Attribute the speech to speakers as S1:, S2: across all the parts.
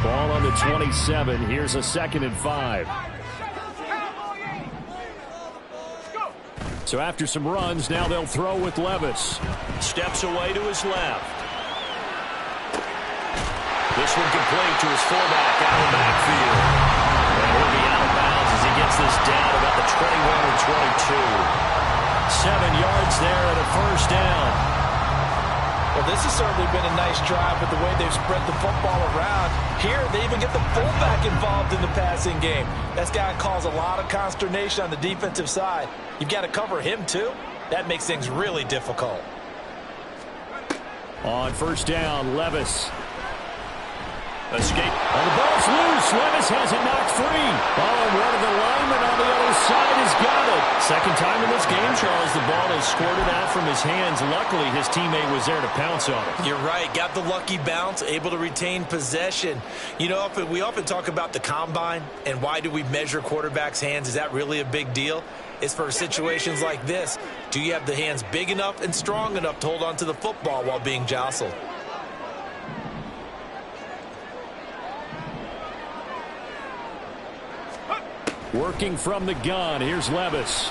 S1: Ball on the 27. Here's a 2nd and 5. So after some runs, now they'll throw with Levis. Steps away to his left. This one complete to his fullback out of the backfield. And he'll be out of bounds as he gets this down about the 21 or 22. 7 yards there and a first down.
S2: Well, this has certainly been a nice drive with the way they've spread the football around. Here, they even get the fullback involved in the passing game. That's got to cause a lot of consternation on the defensive side. You've got to cover him, too. That makes things really difficult.
S1: On first down, Levis. Escape. Oh, the ball's loose. Levis has it knocked free. Oh, and one of the linemen on the other side has got it. Second time in this game, Charles, the ball has squirted out from his hands. Luckily, his teammate was there to pounce on it.
S2: You're right. Got the lucky bounce, able to retain possession. You know, we often talk about the combine and why do we measure quarterbacks' hands. Is that really a big deal? It's for situations like this. Do you have the hands big enough and strong enough to hold on to the football while being jostled?
S1: Working from the gun, here's Levis.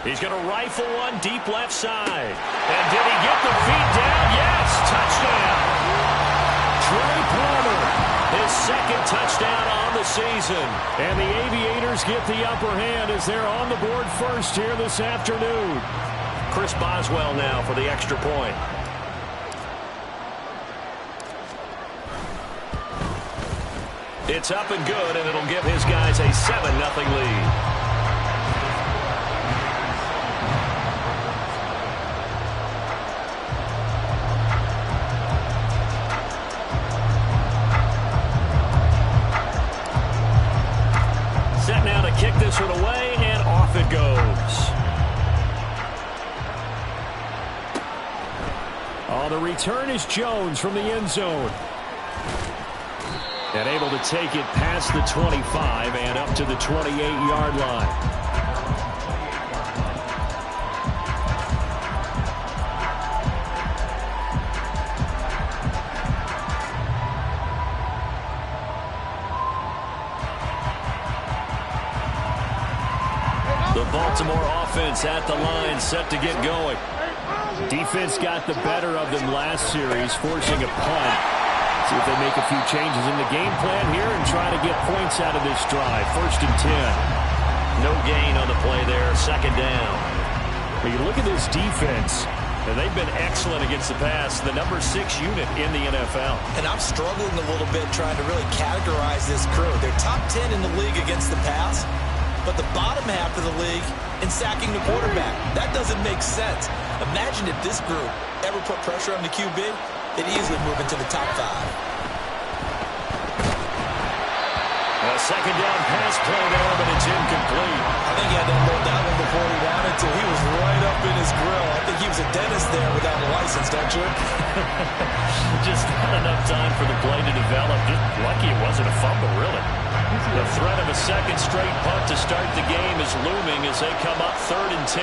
S1: He's going to rifle one deep left side. And did he get the feet down? Yes, touchdown. Trey Palmer, his 2nd touchdown on the season. And the Aviators get the upper hand as they're on the board first here this afternoon. Chris Boswell now for the extra point. It's up and good, and it'll give his guys a 7-0 lead. Set now to kick this one away, and off it goes. Oh, the return is Jones from the end zone. And able to take it past the 25 and up to the 28-yard line. The Baltimore offense at the line, set to get going. Defense got the better of them last series, forcing a punt. See if they make a few changes in the game plan here and try to get points out of this drive. 1st and 10. No gain on the play there. 2nd down. When you look at this defense, and they've been excellent against the pass, the number 6 unit in the NFL.
S2: And I'm struggling a little bit trying to really categorize this crew. They're top 10 in the league against the pass, but the bottom half of the league in sacking the quarterback. That doesn't make sense. Imagine if this group ever put pressure on the QB, they'd easily move into the top 5.
S1: A 2nd down pass play there, but it's incomplete.
S2: I think he had to unload that one before he wanted to. He was right up in his grill. I think he was a dentist there without a license, don't you?
S1: Just not enough time for the play to develop. Just lucky it wasn't a fumble, really. The threat of a 2nd straight punt to start the game is looming as they come up 3rd and 10.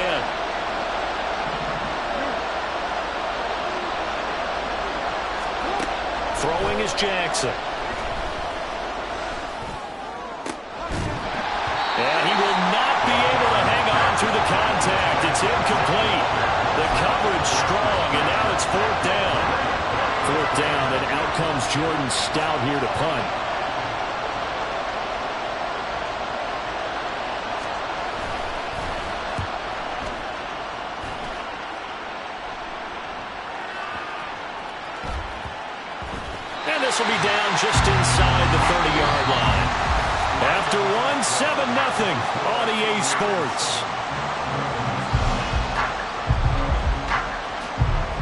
S1: Throwing is Jackson. And he will not be able to hang on to the contact. It's incomplete. The coverage strong, and now it's 4th down. 4th down, and out comes Jordan Stout here to punt. And this will be down just inside the 30-yard line. After one, 7-0 on EA Sports.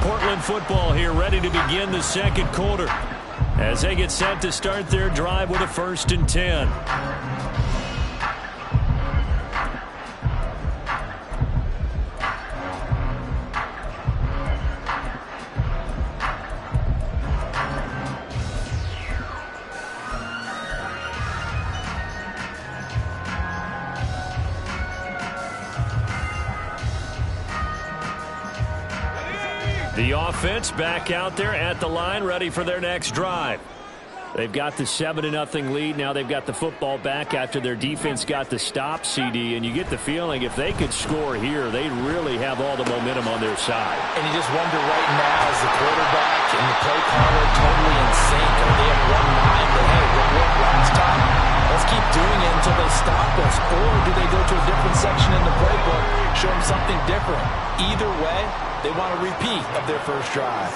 S1: Portland football here, ready to begin the 2nd quarter as they get set to start their drive with a 1st and 10. The offense back out there at the line, ready for their next drive. They've got the 7-0 lead. Now they've got the football back after their defense got the stop, CD. And you get the feeling if they could score here, they'd really have all the momentum on their side.
S2: And you just wonder right now, is the quarterback and the play caller totally in sync? Or they have one mind that, hey, what worked last time? Let's keep doing it until they stop us. Or do they go to a different section in the playbook, show them something different? Either way, they want a repeat of their first drive.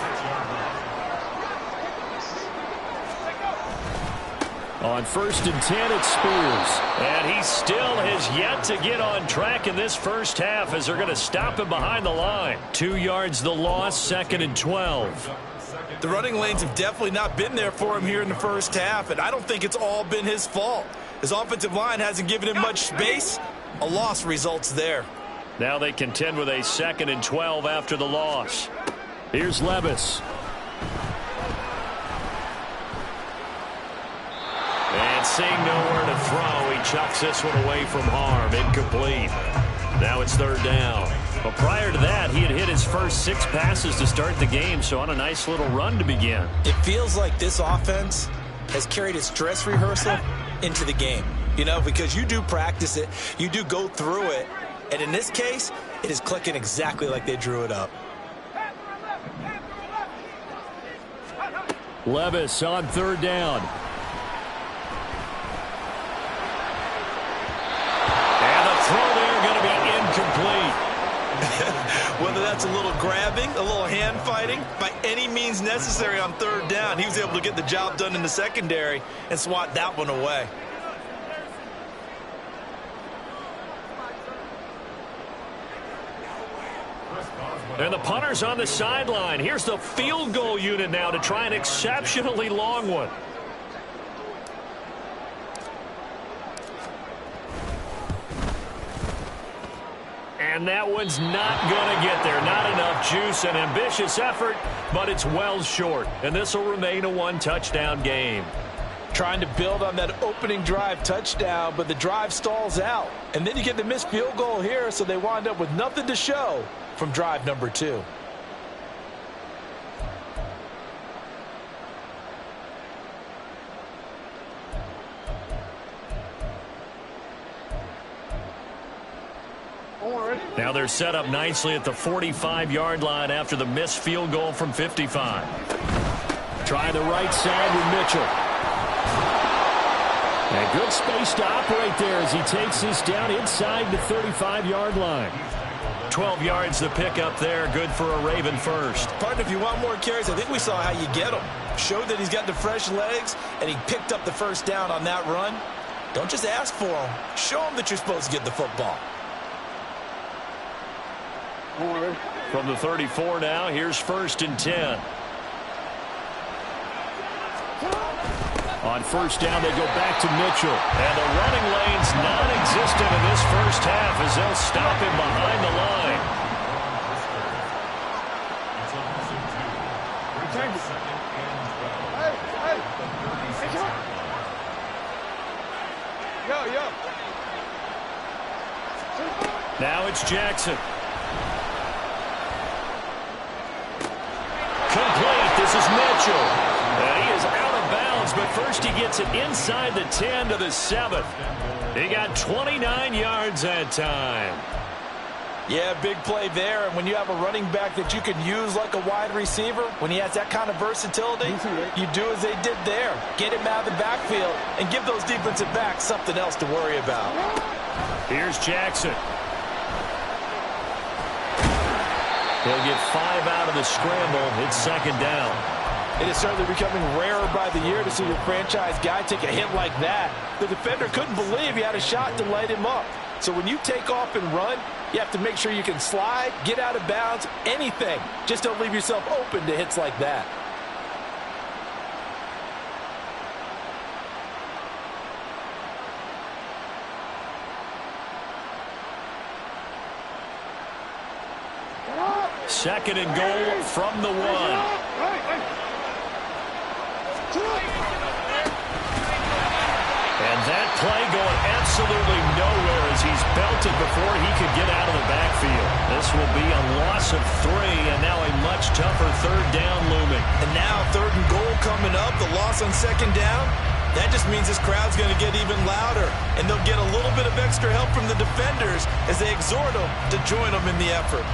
S1: On 1st and 10, it's Spears. And he still has yet to get on track in this first half as they're going to stop him behind the line. 2 yards the loss, 2nd and 12.
S2: The running lanes have definitely not been there for him here in the first half, and I don't think it's all been his fault. His offensive line hasn't given him much space. A loss results there.
S1: Now they contend with a 2nd and 12 after the loss. Here's Levis. And seeing nowhere to throw, he chucks this one away from harm. Incomplete. Now it's 3rd down. But prior to that, he had hit his first 6 passes to start the game, so on a nice little run to begin.
S2: It feels like this offense has carried its dress rehearsal into the game. You know, because you do practice it, you do go through it, and in this case, it is clicking exactly like they drew it up.
S1: Levis on 3rd down. Throw there going to be incomplete.
S2: Whether that's a little grabbing, a little hand fighting, by any means necessary on 3rd down, he was able to get the job done in the secondary and swat that one away.
S1: And the punter's on the sideline. Here's the field goal unit now to try an exceptionally long one. And that one's not going to get there. Not enough juice. An ambitious effort, but it's well short. And this will remain a 1-touchdown game.
S2: Trying to build on that opening drive touchdown, but the drive stalls out. And then you get the missed field goal here, so they wind up with nothing to show from drive number 2.
S1: Now they're set up nicely at the 45-yard line after the missed field goal from 55. Try the right side with Mitchell. And good space to operate there as he takes this down inside the 35-yard line. 12 yards the pick up there. Good for a Raven first.
S2: Partner, if you want more carries, I think we saw how you get him. Showed that he's got the fresh legs, and he picked up the first down on that run. Don't just ask for him. Show him that you're supposed to get the football.
S1: From the 34 now, here's 1st and 10. On 1st down, they go back to Mitchell. And the running lane's non-existent in this first half as they'll stop him behind the line. Now it's Jackson. Complete. This is Mitchell. And he is out of bounds, but first he gets it inside the 10 to the 7th. He got 29 yards that time.
S2: Yeah, big play there. And when you have a running back that you can use like a wide receiver, when he has that kind of versatility, you do as they did there. Get him out of the backfield and give those defensive backs something else to worry about.
S1: Here's Jackson. He'll get 5 out of the scramble. It's 2nd down.
S2: It is certainly becoming rarer by the year to see your franchise guy take a hit like that. The defender couldn't believe he had a shot to light him up. So when you take off and run, you have to make sure you can slide, get out of bounds, anything. Just don't leave yourself open to hits like that.
S1: Second and goal from the 1. And that play going absolutely nowhere as he's belted before he could get out of the backfield. This will be a loss of 3, and now a much tougher 3rd down looming.
S2: And now 3rd and goal comes coming up, the loss on second down, that just means this crowd's going to get even louder, and they'll get a little bit of extra help from the defenders as they exhort them to join them in the effort.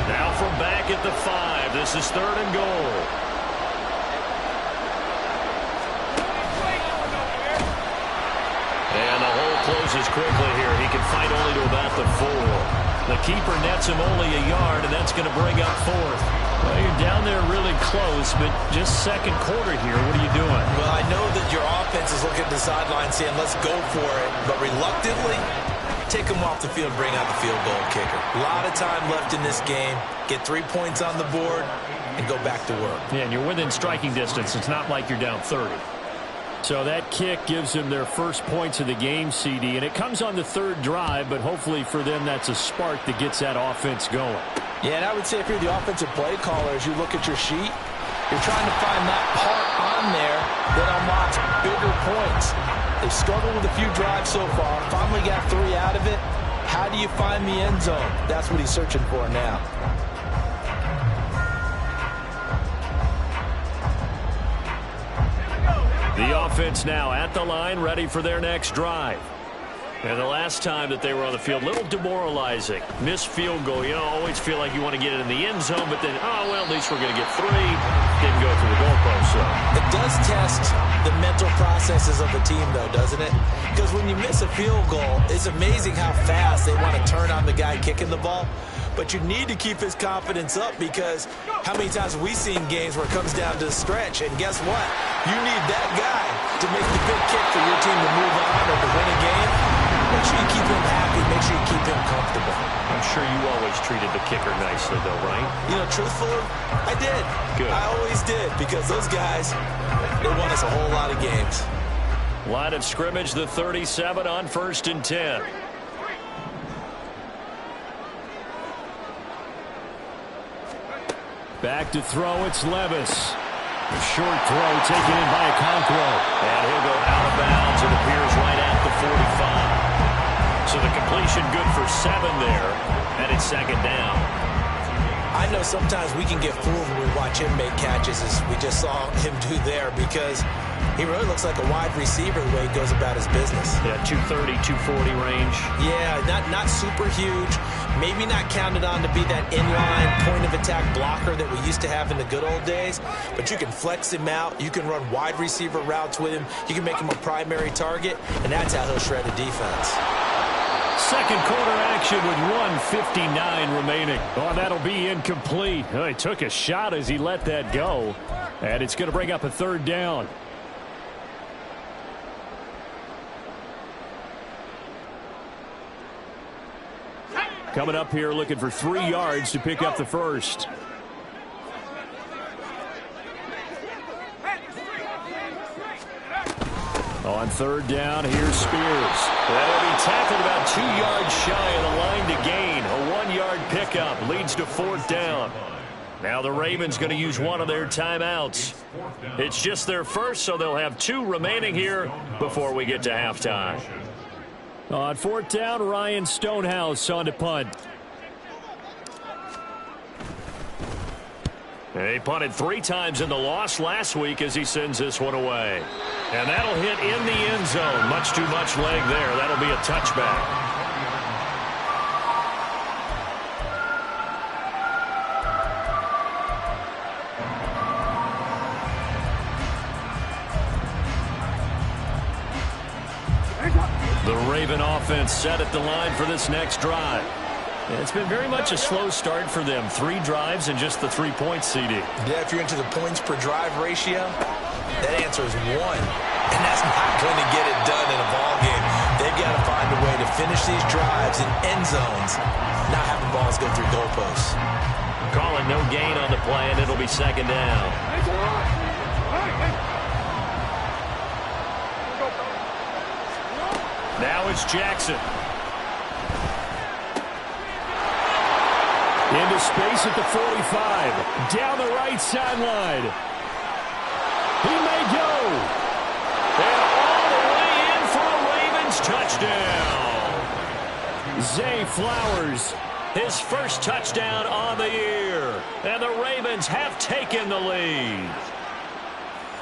S1: Now from back at the 5, this is 3rd and goal. And the hole closes quickly here. He can fight only to about the 4. The keeper nets him only a yard, and that's going to bring up 4th. Well, you're down there really close, but just second quarter here. What are you doing?
S2: Well, I know that your offense is looking at the sideline saying, let's go for it. But reluctantly, take him off the field, bring out the field goal kicker. A lot of time left in this game. Get 3 points on the board and go back to work.
S1: Yeah, and you're within striking distance. It's not like you're down 30. So that kick gives them their first points of the game, CD, and it comes on the 3rd drive, but hopefully for them that's a spark that gets that offense going.
S2: Yeah, and I would say if you're the offensive play caller, as you look at your sheet, you're trying to find that part on there that unlocks bigger points. They've struggled with a few drives so far, finally got 3 out of it. How do you find the end zone? That's what he's searching for now.
S1: The offense now at the line, ready for their next drive. And the last time that they were on the field, a little demoralizing. Missed field goal. You know, always feel like you want to get it in the end zone, but then, oh, well, at least we're going to get 3. Didn't go through the goalpost, so.
S2: It does test the mental processes of the team, though, doesn't it? Because when you miss a field goal, it's amazing how fast they want to turn on the guy kicking the ball. But you need to keep his confidence up, because how many times have we seen games where it comes down to the stretch, and guess what? You need that guy to make the big kick for your team to move on or to win a game. Make sure you keep him happy. Make sure you keep him comfortable.
S1: I'm sure you always treated the kicker nicely, though, right?
S2: You know, truthfully, I did.
S1: Good.
S2: I always did, because those guys, they won us a whole lot of games.
S1: Line of scrimmage, the 37 on 1st and 10. Back to throw, it's Levis. A short throw taken in by Okonkwo. And he'll go out of bounds. It appears right at the 45. So the completion good for 7 there. And it's 2nd down.
S2: I know sometimes we can get fooled when we watch him make catches, as we just saw him do there, because he really looks like a wide receiver the way he goes about his business.
S1: Yeah, 230, 240 range.
S2: Yeah, not super huge. Maybe not counted on to be that inline point-of-attack blocker that we used to have in the good old days, but you can flex him out. You can run wide receiver routes with him. You can make him a primary target, and that's how he'll shred a defense.
S1: Second quarter action with 1:59 remaining. Oh, that'll be incomplete. Oh, he took a shot as he let that go, and it's going to bring up a 3rd down. Coming up here looking for 3 yards to pick up the first. On 3rd down, here's Spears. That'll be tackled about 2 yards shy of the line to gain. A 1-yard pickup leads to 4th down. Now the Ravens going to use one of their timeouts. It's just their first, so they'll have 2 remaining here before we get to halftime. On 4th down, Ryan Stonehouse on to punt. He punted 3 times in the loss last week as he sends this one away. And that'll hit in the end zone. Much too much leg there. That'll be a touchback. The Raven offense set at the line for this next drive. It's been very much a slow start for them. 3 drives and just the 3 points, CD.
S2: Yeah, if you're into the points per drive ratio, that answer is 1. And that's not going to get it done in a ball game. They've got to find a way to finish these drives in end zones, not having balls go through goalposts.
S1: Calling no gain on the play, and it'll be 2nd down. Now it's Jackson. Into space at the 45. Down the right sideline. He may go. And all the way in for a Ravens touchdown. Zay Flowers, his first touchdown on the year. And the Ravens have taken the lead.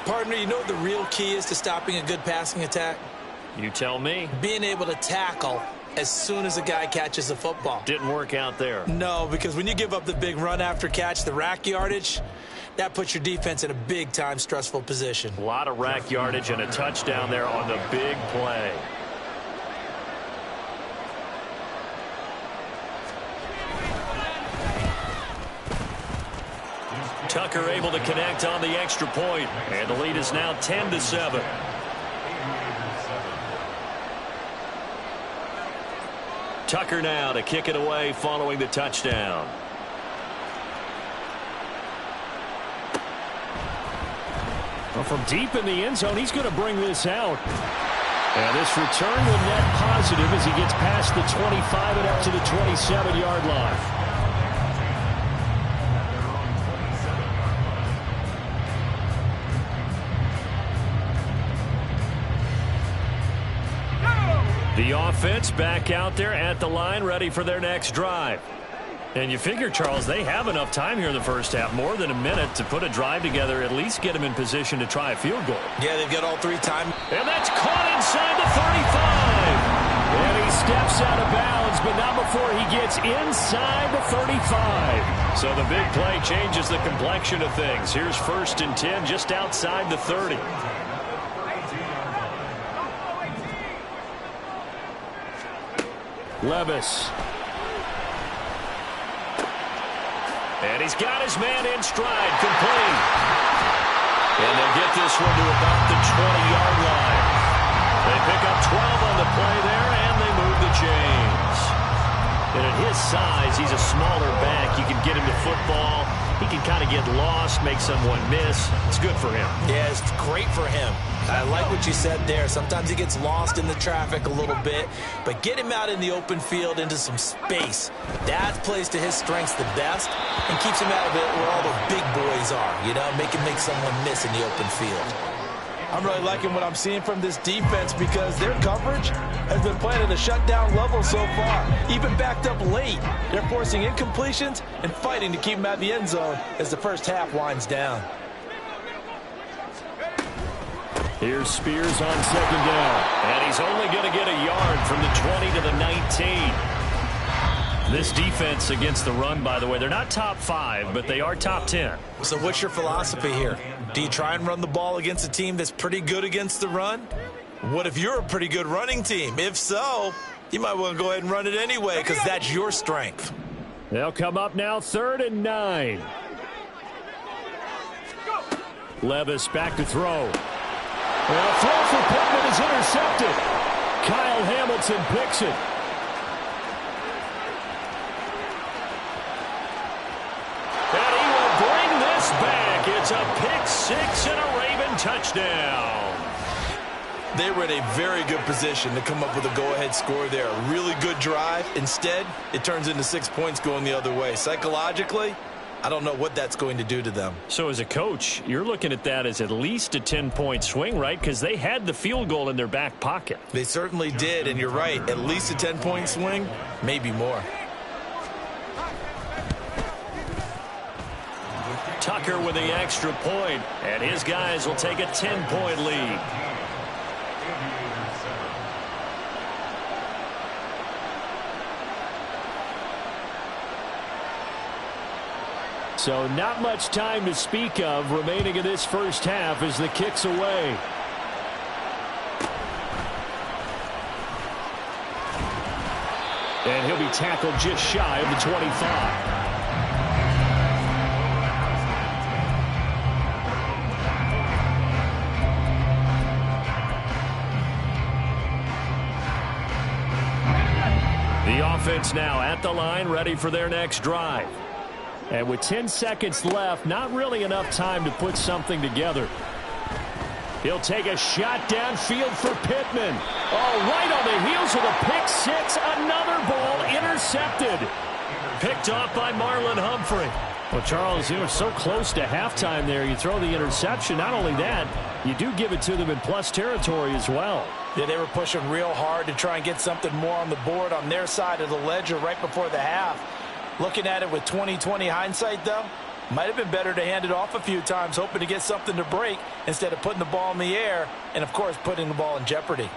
S2: Partner, you know what the real key is to stopping a good passing attack?
S1: You tell me.
S2: Being able to tackle as soon as a guy catches the football.
S1: Didn't work out there.
S2: No, because when you give up the big run after catch, the rack yardage, that puts your defense in a big-time stressful position.
S1: A lot of rack yardage and a touchdown there on the big play. Tucker able to connect on the extra point, and the lead is now 10-7. Tucker now to kick it away following the touchdown. Well, from deep in the end zone, he's going to bring this out. And this return will net positive as he gets past the 25 and up to the 27-yard line. The offense back out there at the line, ready for their next drive. And you figure, Charles, they have enough time here in the first half, more than a minute, to put a drive together, at least get them in position to try a field goal.
S2: Yeah, they've got all three time.
S1: And that's caught inside the 35. And he steps out of bounds, but not before he gets inside the 35. So the big play changes the complexion of things. Here's 1st and 10 just outside the 30. Levis. And he's got his man in stride, complete. And they'll get this one to about the 20-yard line. They pick up 12 on the play there, and they move the chains. And at his size, he's a smaller back. You can get him to football. He can kind of get lost, make someone miss. It's good for him.
S2: Yeah, it's great for him. I like what you said there. Sometimes he gets lost in the traffic a little bit, but get him out in the open field into some space. That plays to his strengths the best and keeps him out of it where all the big boys are, you know, make someone miss in the open field.
S3: I'm really liking what I'm seeing from this defense because their coverage has been playing at a shutdown level so far. Even backed up late, they're forcing incompletions and fighting to keep them out of the end zone as the first half winds down.
S1: Here's Spears on 2nd down. And he's only going to get a yard from the 20 to the 19. This defense against the run, by the way, they're not top 5, but they are top 10.
S2: So what's your philosophy here? Do you try and run the ball against a team that's pretty good against the run? What if you're a pretty good running team? If so, you might want to go ahead and run it anyway because that's your strength.
S1: They'll come up now 3rd and 9. Levis back to throw. And a throw for Pittman is intercepted. Kyle Hamilton picks it. And he will bring this back. It's a pick 6 and a Raven touchdown.
S3: They were in a very good position to come up with a go-ahead score there. A really good drive. Instead, it turns into 6 points going the other way. Psychologically, I don't know what that's going to do to them.
S1: So as a coach, you're looking at that as at least a 10-point swing, right? Because they had the field goal in their back pocket.
S3: They certainly did, and you're right. At least a 10-point swing, maybe more.
S1: Tucker with the extra point, and his guys will take a 10-point lead. So not much time to speak of remaining in this first half as the kick's away. And he'll be tackled just shy of the 25. The offense now at the line, ready for their next drive. And with 10 seconds left, not really enough time to put something together. He'll take a shot downfield for Pittman. Oh, right on the heels of the pick 6. Another ball intercepted. intercepted. Picked off by Marlon Humphrey. Well, Charles, you were so close to halftime there. You throw the interception. Not only that, you do give it to them in plus territory as well.
S3: Yeah, they were pushing real hard to try and get something more on the board on their side of the ledger right before the half. Looking at it with 20/20 hindsight, though, might have been better to hand it off a few times, hoping to get something to break instead of putting the ball in the air and, of course, putting the ball in jeopardy.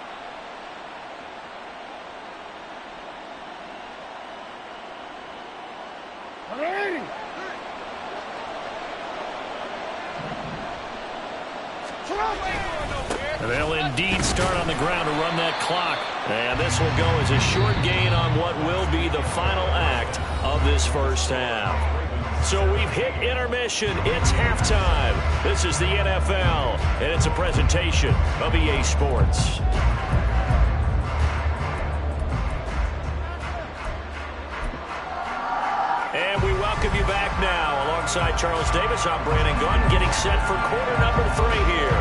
S1: They'll indeed start on the ground to run that clock. And this will go as a short gain on what will be the final act of this first half. So we've hit intermission. It's halftime. This is the NFL, and it's a presentation of EA Sports. And we welcome you back now. Alongside Charles Davis, I'm Brandon Gunn, getting set for quarter number 3 here.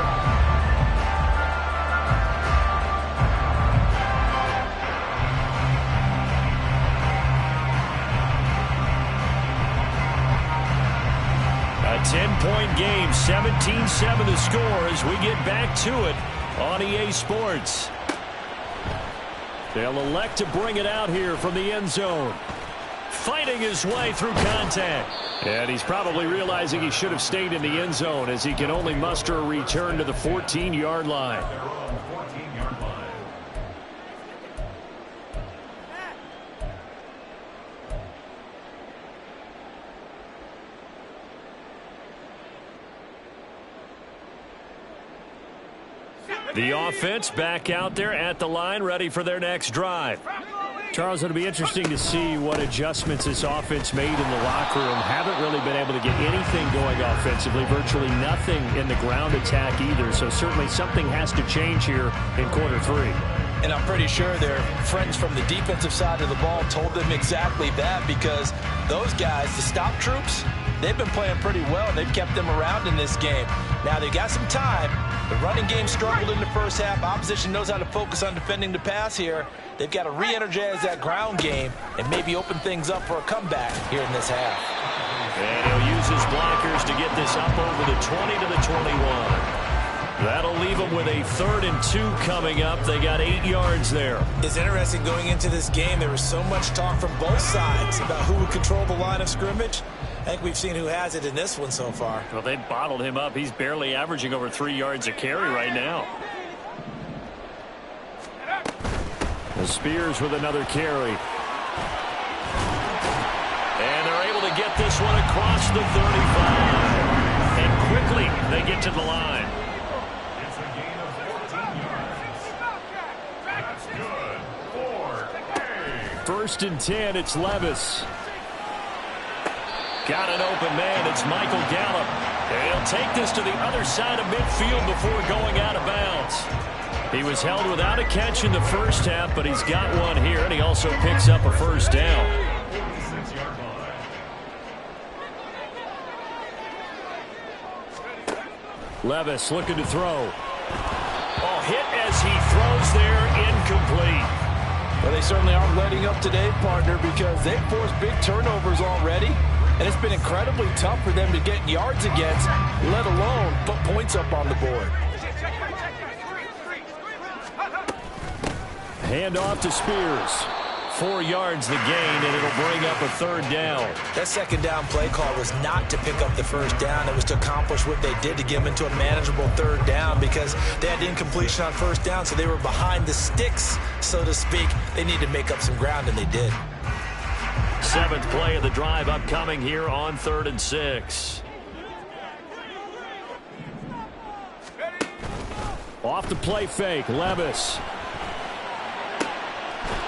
S1: A 10-point game, 17-7 the score as we get back to it on EA Sports. They'll elect to bring it out here from the end zone. Fighting his way through contact. And he's probably realizing he should have stayed in the end zone as he can only muster a return to the 14-yard line. The offense back out there at the line, ready for their next drive. Charles, it'll be interesting to see what adjustments this offense made in the locker room. Haven't really been able to get anything going offensively, virtually nothing in the ground attack either. So certainly something has to change here in quarter 3.
S3: And I'm pretty sure their friends from the defensive side of the ball told them exactly that, because those guys, the stop troops, they've been playing pretty well, and they've kept them around in this game. Now, they've got some time. The running game struggled in the first half. Opposition knows how to focus on defending the pass here. They've got to re-energize that ground game and maybe open things up for a comeback here in this half.
S1: And he'll use his blockers to get this up over the 20 to the 21. That'll leave them with a 3rd and 2 coming up. They got 8 yards there.
S2: It's interesting going into this game. There was so much talk from both sides about who would control the line of scrimmage. I think we've seen who has it in this one so far.
S1: Well, they bottled him up. He's barely averaging over 3 yards a carry right now. The Spears with another carry. And they're able to get this one across the 35. And quickly they get to the line.
S4: It's a gain of 14 yards. That's good for A.
S1: 1st and 10, it's Levis. Got an open man. It's Michael Gallup. And he'll take this to the other side of midfield before going out of bounds. He was held without a catch in the first half, but he's got one here, and he also picks up a first down.
S4: 46-yard line.
S1: Levis looking to throw. Oh, hit as he throws there, incomplete.
S3: Well, they certainly aren't letting up today, partner, because they've forced big turnovers already. And it's been incredibly tough for them to get yards against, let alone put points up on the board.
S1: Hand off to Spears. 4 yards the gain, and it'll bring up a 3rd down.
S2: That 2nd down play call was not to pick up the 1st down. It was to accomplish what they did to get them into a manageable 3rd down, because they had incompletion on 1st down, so they were behind the sticks, so to speak. They needed to make up some ground, and they did.
S1: 7th play of the drive upcoming here on 3rd and 6. Off the play fake, Levis.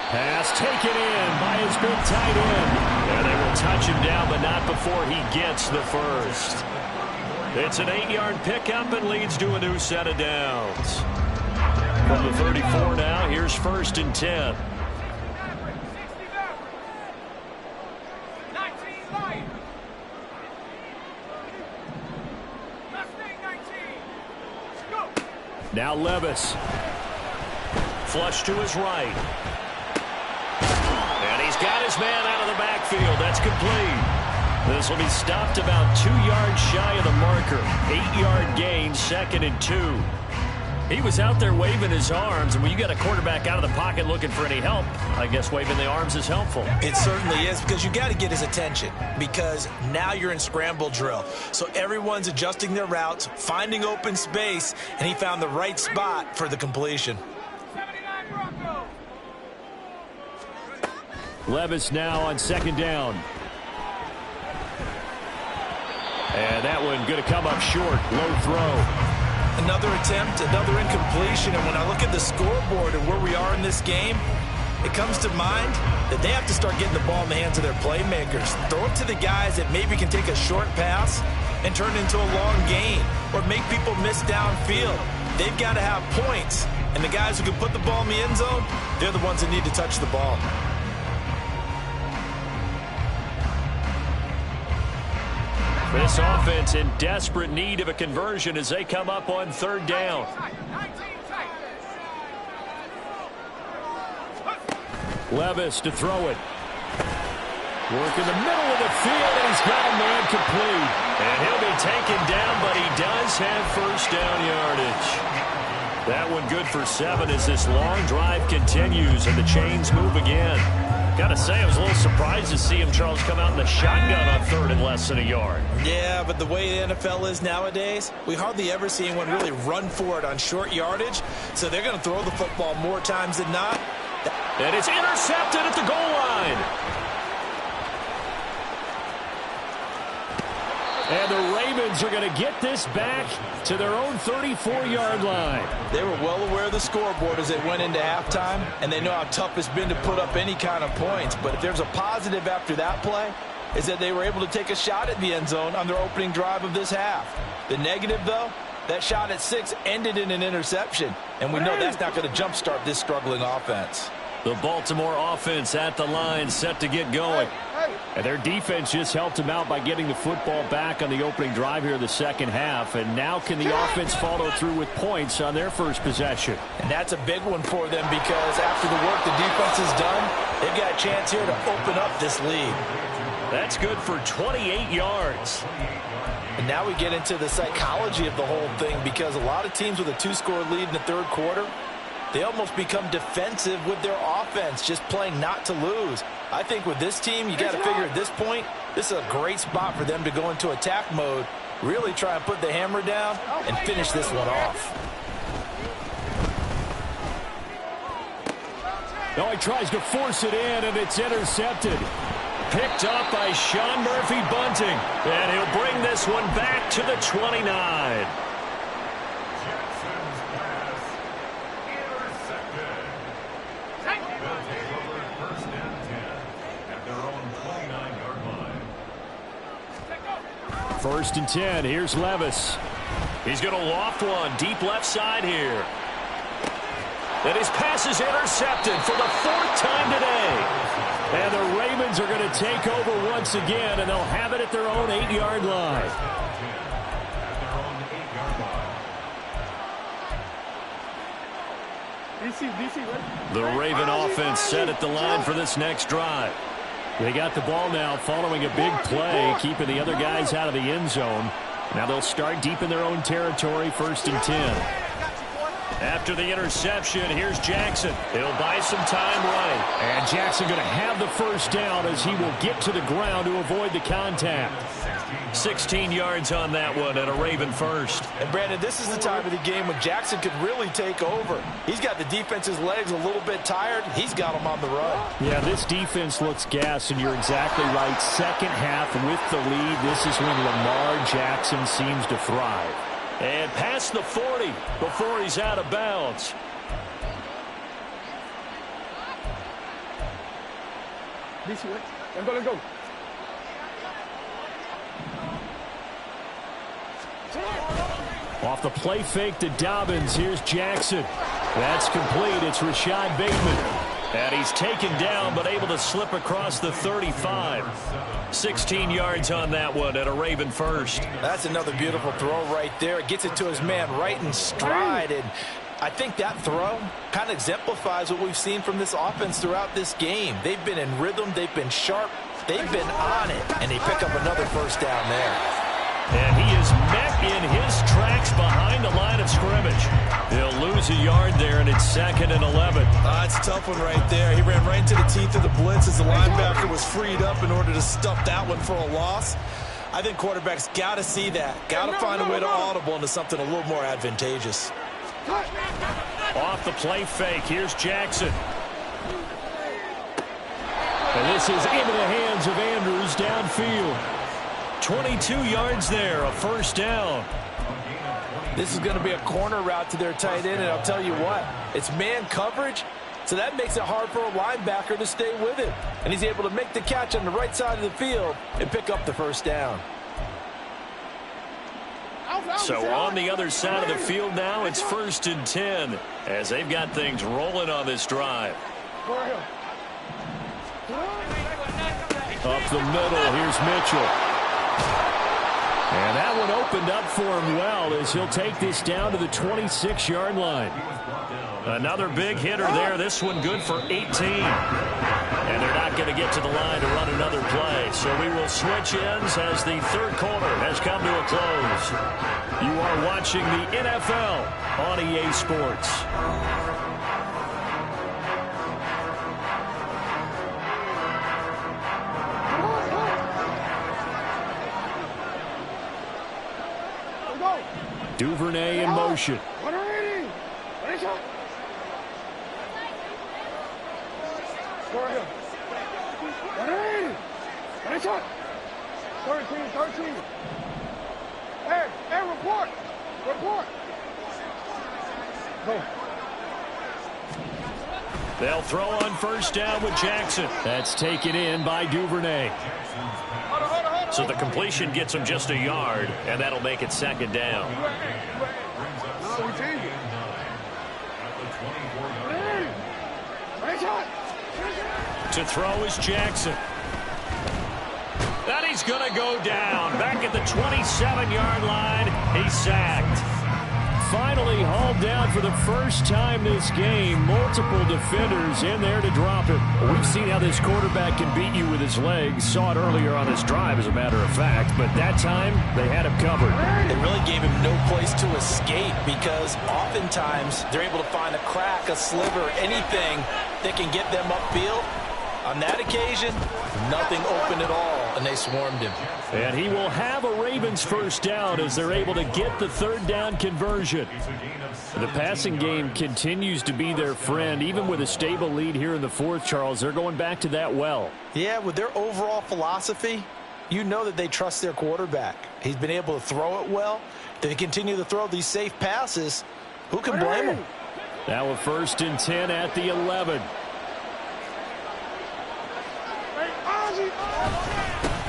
S1: Pass taken in by his big tight end. And they will touch him down, but not before he gets the first. It's an 8-yard pickup and leads to a new set of downs. From the 34 now, here's 1st and 10. Now Levis. Flush to his right. And he's got his his man out of the backfield. That's complete. This will be stopped about 2 yards shy of the marker. 8-yard gain, 2nd and 2. He was out there waving his arms, and when you got a quarterback out of the pocket looking for any help, I guess waving the arms is helpful.
S2: It certainly is, because you got to get his attention, because now you're in scramble drill. So everyone's adjusting their routes, finding open space, and he found the right spot for the completion.
S1: Levis now on 2nd down. And that one going to come up short. Low throw.
S2: Another attempt, another incompletion, and when I look at the scoreboard and where we are in this game, it comes to mind that they have to start getting the ball in the hands of their playmakers. Throw it to the guys that maybe can take a short pass and turn it into a long gain or make people miss downfield. They've got to have points, and the guys who can put the ball in the end zone, they're the ones that need to touch the ball.
S1: This offense in desperate need of a conversion as they come up on 3rd down. Levis to throw it. Work in the middle of the field, and he's got a man complete. And he'll be taken down, but he does have 1st down yardage. That one good for 7 as this long drive continues and the chains move again. Got to say, I was a little surprised to see him, Charles, come out in the shotgun on 3rd and less than a yard.
S2: Yeah, but the way the NFL is nowadays, we hardly ever see anyone really run for it on short yardage. So they're going to throw the football more times than not.
S1: And it's intercepted at the goal line. And the Ravens are going to get this back to their own 34-yard line.
S3: They were well aware of the scoreboard as they went into halftime, and they know how tough it's been to put up any kind of points. But if there's a positive after that play, is that they were able to take a shot at the end zone on their opening drive of this half. The negative, though, that shot at 6 ended in an interception, and we know that's not going to jumpstart this struggling offense.
S1: The Baltimore offense at the line, set to get going. And their defense just helped them out by getting the football back on the opening drive here in the 2nd half. And now can the offense follow through with points on their first possession?
S3: And that's a big one for them, because after the work the defense has done, they've got a chance here to open up this lead.
S1: That's good for 28 yards.
S3: And now we get into the psychology of the whole thing, because a lot of teams with a 2-score lead in the 3rd quarter, they almost become defensive with their offense, just playing not to lose. I think with this team, you got to figure at this point, this is a great spot for them to go into attack mode, really try and put the hammer down and finish this one off.
S1: Now he tries to force it in, and it's intercepted. Picked up by Sean Murphy-Bunting, and he'll bring this one back to the 29. First and 10. Here's Levis. He's going to loft one deep left side here. And his pass is intercepted for the 4th time today. And the Ravens are going to take over once again, and they'll have it at their own 8-yard line. The Raven offense set at the line for this next drive. They got the ball now following a big play, keeping the other guys out of the end zone. Now they'll start deep in their own territory, 1st and 10. After the interception, here's Jackson. He'll buy some time right. And Jackson going to have the 1st down as he will get to the ground to avoid the contact. 16 yards on that one and a Raven 1st.
S3: And Brandon, this is the time of the game when Jackson could really take over. He's got the defense's legs a little bit tired. He's got them on the run.
S1: Yeah, this defense looks gassed, and you're exactly right. 2nd half with the lead, this is when Lamar Jackson seems to thrive. And past the 40 before he's out of bounds.
S5: Let's go.
S1: Off the play fake to Dobbins, here's Jackson. That's complete. It's Rashad Bateman. And he's taken down, but able to slip across the 35. 16 yards on that one and a Raven 1st.
S3: That's another beautiful throw right there. Gets it to his man right in stride. And I think that throw kind of exemplifies what we've seen from this offense throughout this game. They've been in rhythm. They've been sharp. They've been on it. And they pick up another first down there.
S1: And he is met in his tracks behind the line of scrimmage. He'll lose a yard there, and it's 2nd and 11.
S2: It's a tough one right there. He ran right into the teeth of the blitz as the linebacker was freed up in order to stuff that one for a loss. I think quarterbacks got to see that. Got to find a way to audible into something a little more advantageous.
S1: Off the play fake. Here's Jackson. And this is into the hands of Andrews downfield. 22 yards there, a first down.
S3: This is going to be a corner route to their tight end, and I'll tell you what, it's man coverage, so that makes it hard for a linebacker to stay with him. And he's able to make the catch on the right side of the field and pick up the first down.
S1: So on the other side of the field now, it's 1st and 10 as they've got things rolling on this drive. Up the middle, here's Mitchell. And that one opened up for him well as he'll take this down to the 26-yard line. Another big hitter there. This one good for 18. And they're not going to get to the line to run another play. So we will switch ends as the third quarter has come to a close. You are watching the NFL on EA Sports. Duvernay in motion.
S5: 180. Ready, shot. Score him. 180. Ready, shot. 13. Hey, report. Go.
S1: They'll throw on first down with Jackson. That's taken in by Duvernay. So the completion gets him just a yard, and that'll make it 2nd down. To throw is Jackson. And he's going to go down. Back at the 27-yard line, he's sacked. Finally hauled down for the first time this game. Multiple defenders in there to drop him. We've seen how this quarterback can beat you with his legs. Saw it earlier on this drive, as a matter of fact. But that time, they had him covered.
S3: It really gave him no place to escape because oftentimes they're able to find a crack, a sliver, anything that can get them upfield. On that occasion, nothing open at all, and they swarmed him.
S1: And he will have a Ravens first down as they're able to get the third down conversion. The passing game continues to be their friend. Even with a stable lead here in the fourth, Charles, they're going back to that well.
S3: Yeah, with their overall philosophy, you know that they trust their quarterback. He's been able to throw it well. They continue to throw these safe passes. Who can blame them?
S1: Now a 1st and 10 at the 11.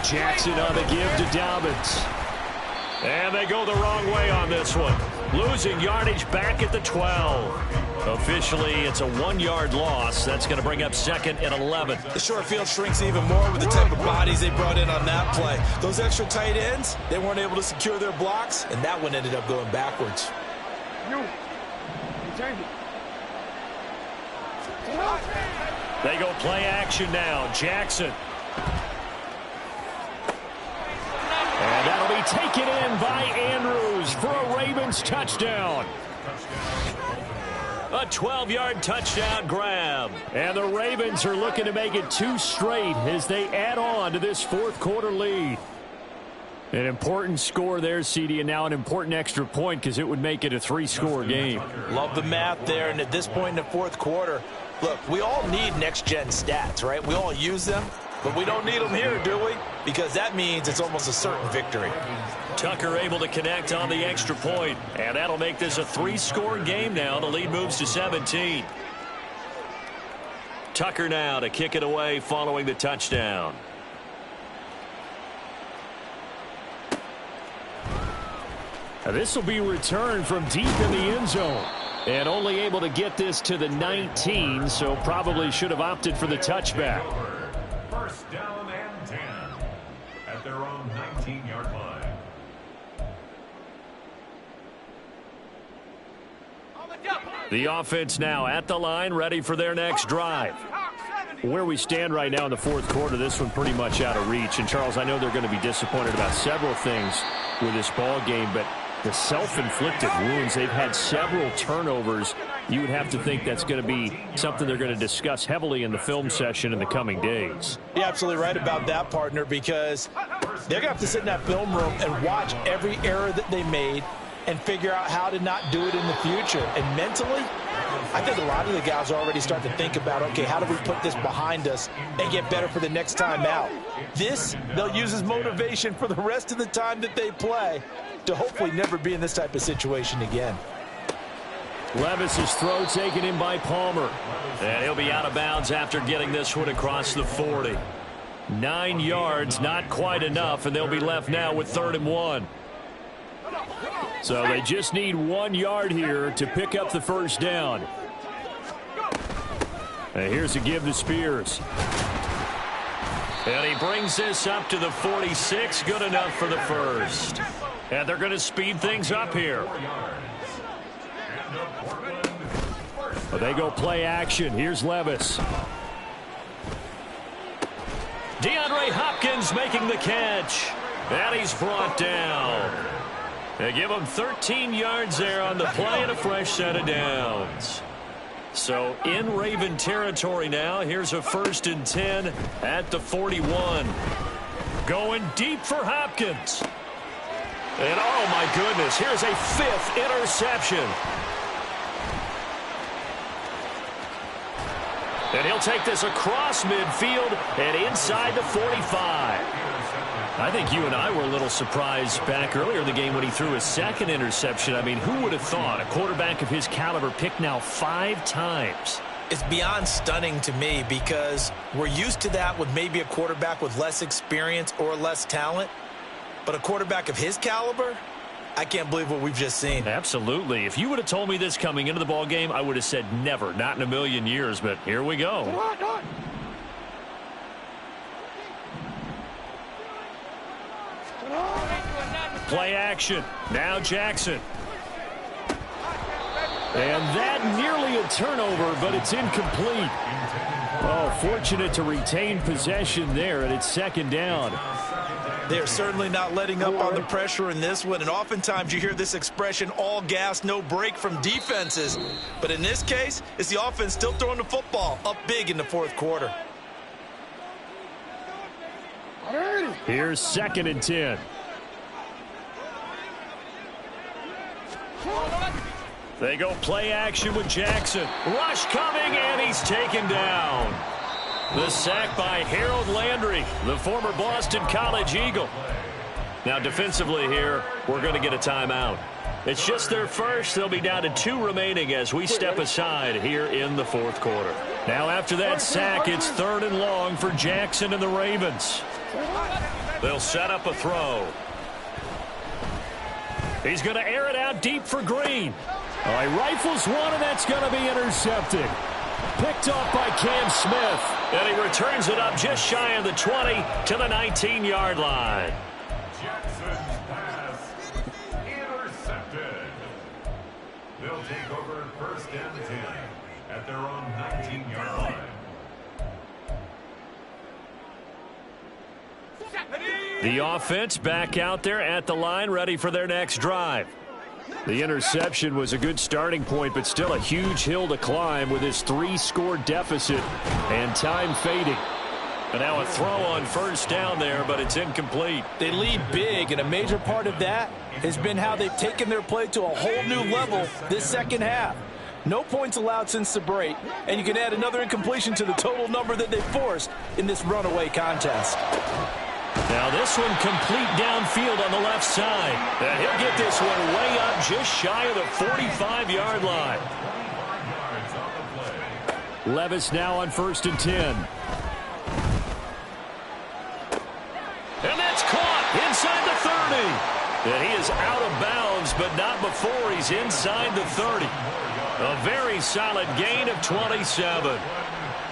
S1: Jackson on the give to Dobbins. And they go the wrong way on this one. Losing yardage back at the 12. Officially, it's a 1-yard loss. That's going to bring up 2nd and 11.
S2: The short field shrinks even more with the type of bodies they brought in on that play. Those extra tight ends, they weren't able to secure their blocks, and that one ended up going backwards.
S1: They go play action now. Jackson. And that'll be taken in by Andrews for a Ravens touchdown. A 12-yard touchdown grab. And the Ravens are looking to make it 2 straight as they add on to this fourth quarter lead. An important score there, CD, and now an important extra point because it would make it a 3-score game.
S3: Love the math there, and at this point in the fourth quarter, look, we all need next-gen stats, right? We all use them, but we don't need them here, do we? Because that means it's almost a certain victory.
S1: Tucker able to connect on the extra point, and that'll make this a 3-score game now. The lead moves to 17. Tucker now to kick it away following the touchdown. This will be returned from deep in the end zone. And only able to get this to the 19, so probably should have opted for the touchback.
S4: First down and 10 at their own 19-yard line.
S1: The offense now at the line, ready for their next drive. Where we stand right now in the fourth quarter, this one pretty much out of reach. And, Charles, I know they're going to be disappointed about several things with this ball game, but the self-inflicted wounds, they've had several turnovers. You would have to think that's going to be something they're going to discuss heavily in the film session in the coming days.
S3: You're absolutely right about that, partner, because they're going to have to sit in that film room and watch every error that they made and figure out how to not do it in the future. And mentally, I think a lot of the guys are already starting to think about, okay, how do we put this behind us and get better for the next time out? This, they'll use as motivation for the rest of the time that they play to hopefully never be in this type of situation again.
S1: Levis's throw taken in by Palmer. And he'll be out of bounds after getting this one across the 40. 9 yards, not quite enough, and they'll be left now with 3rd and 1. So they just need 1 yard here to pick up the first down. And here's a give to Spears. And he brings this up to the 46. Good enough for the first. And they're going to speed things up here. But they go play action. Here's Levis. DeAndre Hopkins making the catch. And he's brought down. They give him 13 yards there on the play and a fresh set of downs. So in Raven territory now. Here's a 1st and 10 at the 41. Going deep for Hopkins. And oh my goodness, here's a 5th interception. And he'll take this across midfield and inside the 45. I think you and I were a little surprised back earlier in the game when he threw his 2nd interception. I mean, who would have thought a quarterback of his caliber picked now 5 times?
S2: It's beyond stunning to me because we're used to that with maybe a quarterback with less experience or less talent. But a quarterback of his caliber, I can't believe what we've just seen.
S1: Absolutely. If you would have told me this coming into the ball game, I would have said never, not in a million years. But here we go. Play action. Now Jackson. And that nearly a turnover, but it's incomplete. Oh, fortunate to retain possession there, and it's 2nd down.
S2: They're certainly not letting up on the pressure in this one, and oftentimes you hear this expression, all gas, no break from defenses. But in this case, it's the offense still throwing the football up big in the 4th quarter.
S1: Here's 2nd and 10. They go play action with Jackson. Rush coming, and he's taken down. The sack by Harold Landry, the former Boston College Eagle. Now defensively here, we're going to get a timeout. It's just their first. They'll be down to 2 remaining as we step aside here in the 4th quarter. Now after that sack, it's 3rd and long for Jackson and the Ravens. They'll set up a throw. He's going to air it out deep for Green. All right, rifles one, and that's going to be intercepted. Picked off by Cam Smith. And he returns it up just shy of the 20 to the 19-yard line.
S4: Jackson's pass intercepted. They'll take over 1st and 10 at their own 19-yard line.
S1: The offense back out there at the line, ready for their next drive. The interception was a good starting point, but still a huge hill to climb with his 3-score deficit and time fading. And now a throw on 1st down there, but it's incomplete.
S3: They lead big, and a major part of that has been how they've taken their play to a whole new level this 2nd half. No points allowed since the break, and you can add another incompletion to the total number that they forced in this runaway contest.
S1: Now this one complete downfield on the left side. And he'll get this one way up just shy of the 45-yard line. Levis now on 1st and 10. And that's caught inside the 30. And he is out of bounds, but not before he's inside the 30. A very solid gain of 27.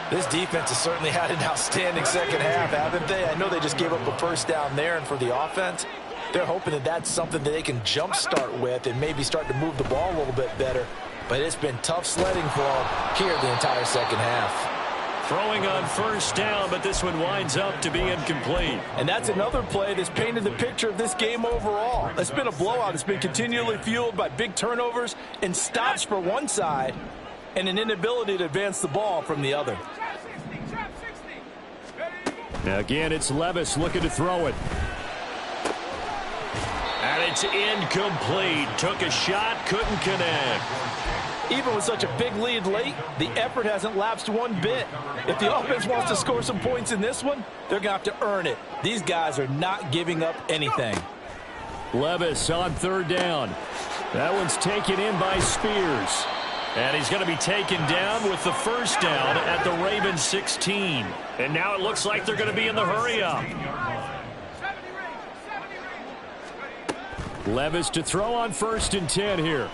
S3: This defense has certainly had an outstanding 2nd half, haven't they? I know they just gave up a 1st down there, and for the offense, they're hoping that that's something that they can jumpstart with and maybe start to move the ball a little bit better. but it's been tough sledding for them here the entire second half.
S1: Throwing on first down, but this one winds up to be incomplete.
S3: And that's another play that's painted the picture of this game overall. It's been a blowout. It's been continually fueled by big turnovers and stops for one side and an inability to advance the ball from the other.
S1: Now again, it's Levis looking to throw it. And it's incomplete. Took a shot, couldn't connect.
S3: Even with such a big lead late, the effort hasn't lapsed one bit. If the offense wants to score some points in this one, they're going to have to earn it. These guys are not giving up anything.
S1: Levis on third down. That one's taken in by Spears. And he's going to be taken down with the first down at the Ravens 16. And now it looks like they're going to be in the hurry-up. Levis to throw on 1st and 10 here.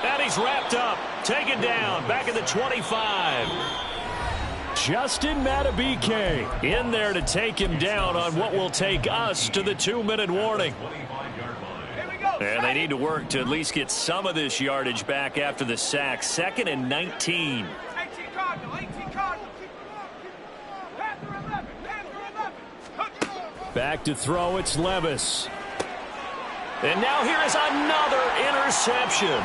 S1: And he's wrapped up, taken down, back at the 25. Justin Madubuike in there to take him down on what will take us to the 2-minute warning. And they need to work to at least get some of this yardage back after the sack. 2nd and 19. Back to throw, it's Levis. And now here is another interception.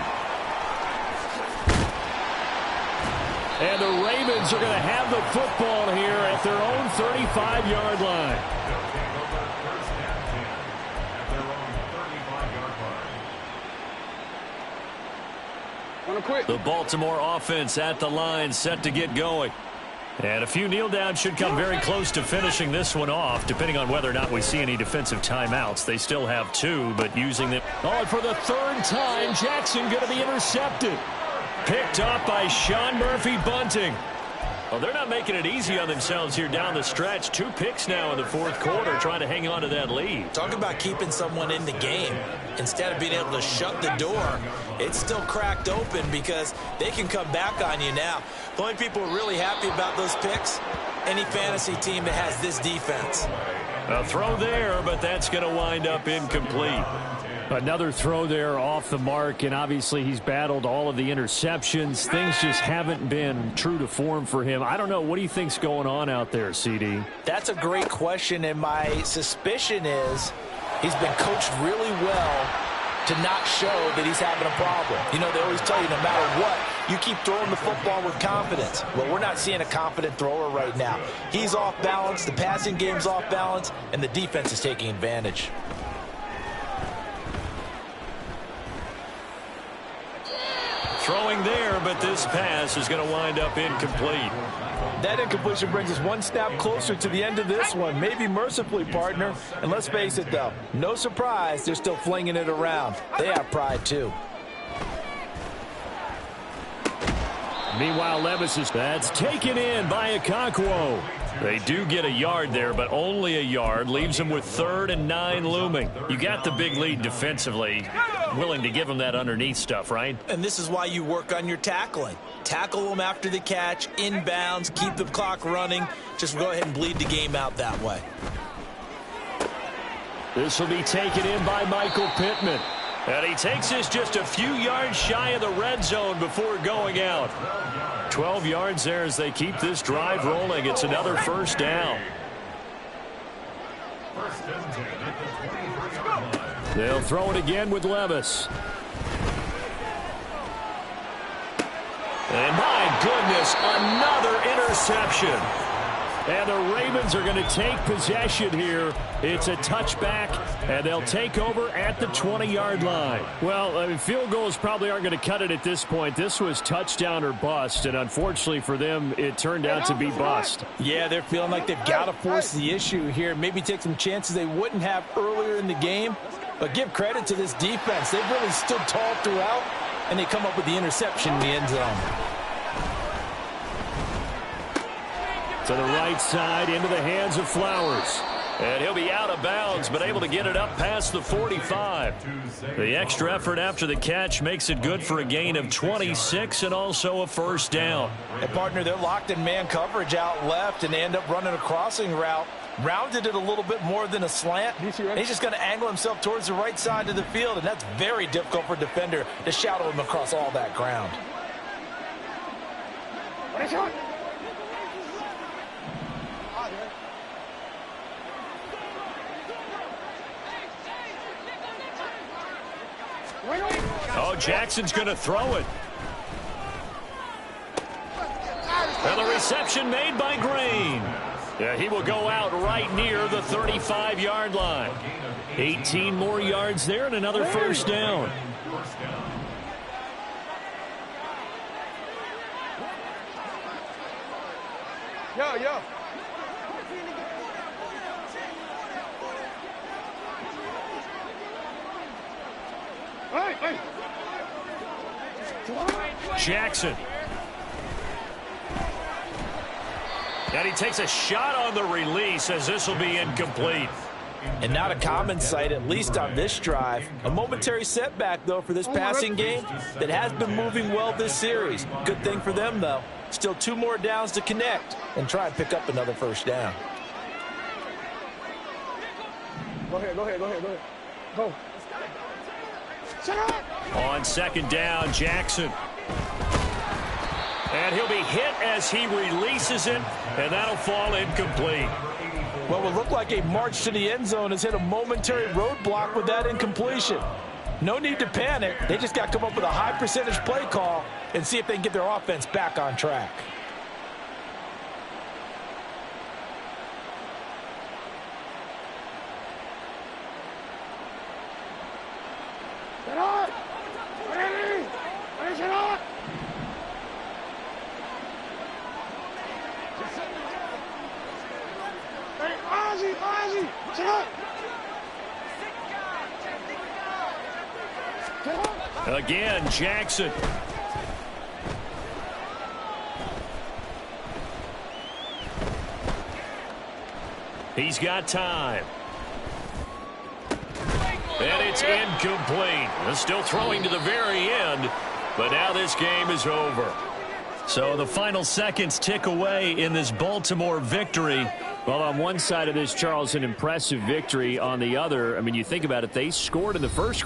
S1: And the Ravens are going to have the football here at their own 35-yard line. The Baltimore offense at the line, set to get going. And a few kneel downs should come very close to finishing this one off, depending on whether or not we see any defensive timeouts. They still have 2, but using them. Oh, and for the 3rd time, Jackson going to be intercepted. Picked up by Sean Murphy-Bunting. Well, they're not making it easy on themselves here down the stretch. 2 picks now in the 4th quarter, trying to hang on to that lead.
S2: Talk about keeping someone in the game. Instead of being able to shut the door, it's still cracked open because they can come back on you now. The only people who are really happy about those picks, any fantasy team that has this defense.
S1: A throw there, but that's going to wind up incomplete. Another throw there off the mark, and obviously he's battled all of the interceptions. Things just haven't been true to form for him. I don't know. What do you think's going on out there, CD?
S3: That's a great question, and my suspicion is he's been coached really well to not show that he's having a problem. You know, they always tell you no matter what, you keep throwing the football with confidence. Well, we're not seeing a confident thrower right now. He's off balance, the passing game's off balance, and the defense is taking advantage.
S1: Throwing there, but this pass is going to wind up incomplete.
S3: That incompletion brings us one step closer to the end of this one. Maybe mercifully, partner. And let's face it, though, no surprise, they're still flinging it around. They have pride, too.
S1: Meanwhile, that's taken in by Okonkwo. They do get a yard there, but only a yard. Leaves them with 3rd and 9 looming. You got the big lead defensively. Willing to give them that underneath stuff, right?
S2: And this is why you work on your tackling. Tackle them after the catch, inbounds, keep the clock running. Just go ahead and bleed the game out that way.
S1: This will be taken in by Michael Pittman. And he takes this just a few yards shy of the red zone before going out. 12 yards there as they keep this drive rolling. It's another 1st down. They'll throw it again with Levis. And my goodness, another interception. And the Ravens are going to take possession here. It's a touchback, and they'll take over at the 20-yard line. Well, I mean, field goals probably aren't going to cut it at this point. This was touchdown or bust, and unfortunately for them, it turned out to be bust.
S3: Yeah, they're feeling like they've got to force the issue here. Maybe take some chances they wouldn't have earlier in the game. But give credit to this defense. They've really stood tall throughout, and they come up with the interception in the end zone.
S1: To the right side, into the hands of Flowers. And he'll be out of bounds, but able to get it up past the 45. The extra effort after the catch makes it good for a gain of 26 and also a first down.
S3: And, partner, they're locked in man coverage out left, and they end up running a crossing route. Rounded it a little bit more than a slant. And he's just going to angle himself towards the right side of the field, and that's very difficult for a defender to shadow him across all that ground.
S1: Oh, Jackson's going to throw it. And the reception made by Green. Yeah, he will go out right near the 35-yard line. 18 more yards there and another first down.
S5: Yo. Hey.
S1: Jackson. And he takes a shot on the release as this will be incomplete.
S3: And not a common sight, at least on this drive. A momentary setback, though, for this passing game that has been moving well this series. Good thing for them, though. Still 2 more downs to connect and try and pick up another first down.
S5: Go ahead. Go. Shut up.
S1: On second down, Jackson. And he'll be hit as he releases it, and that'll fall incomplete.
S3: What will look like a march to the end zone has hit a momentary roadblock with that incompletion. No need to panic. They just got to come up with a high percentage play call and see if they can get their offense back on track.
S5: Shut up. Ready. Shut up. Hey, Ozzy, shut up.
S1: Again, Jackson. He's got time. And it's incomplete. They're still throwing to the very end, but now this game is over. So the final seconds tick away in this Baltimore victory. Well, on one side of this, Charles, an impressive victory. On the other, I mean, you think about it, they scored in the first